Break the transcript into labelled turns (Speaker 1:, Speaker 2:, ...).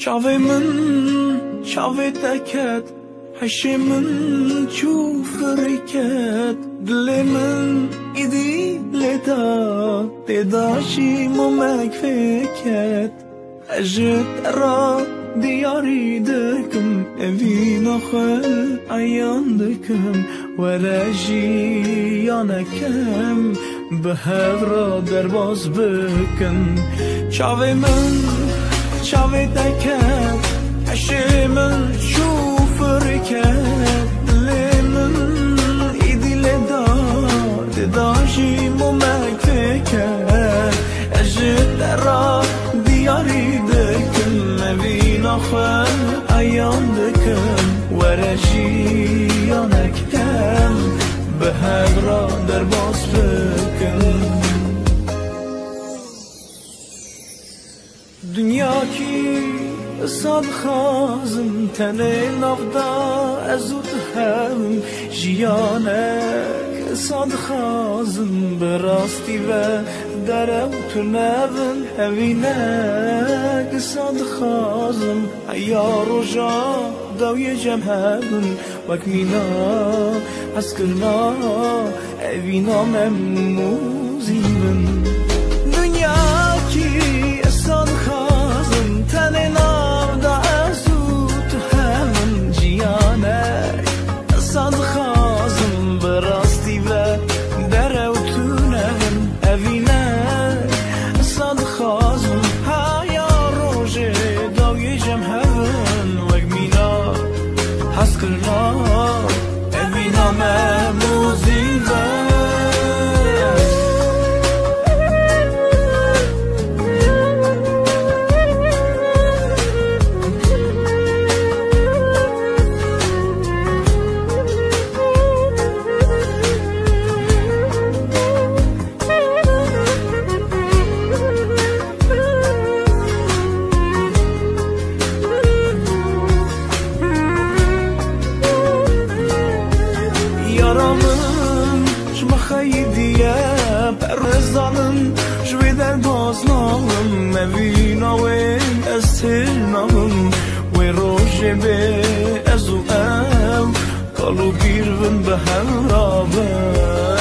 Speaker 1: چاوی من چاوی تکت حشی من چوفری کت دل من ایدی لدا دیداشی ممک فکت اجت را دیاری دکم اوین آخر ایان دکم ورجی یانکم به هفرا در باز بکن چاوی من چاوی دکت عشی من شوفر کت دلی من ایدی لدار دیداشی ممک فکت اجت را دیاری دکم اوین آخر ایان دکم ورجی یانکم به هفرا در باز بکن دنیا کی صد خازم تنه نفدا ازود هم جیانک صد خازم براستی و درم تو نبن هوینک صد خازم ایا رجا دوی جمع بن وک مینا از کرنا اوینا مموزی بن دنیا کی صد خازم تنه نفدا ازود هم جیانک صد خازم براستی و درو تو نبن هوینک صد خازم هیا روژه دوی جمع بن وک مینا حس کرنا اوینا مموزی بن yaramın şma xeydiye perrezanın jwe der baznağım mevina ve estirnağım ve roje be ezu ev kalu girvin be hemrabem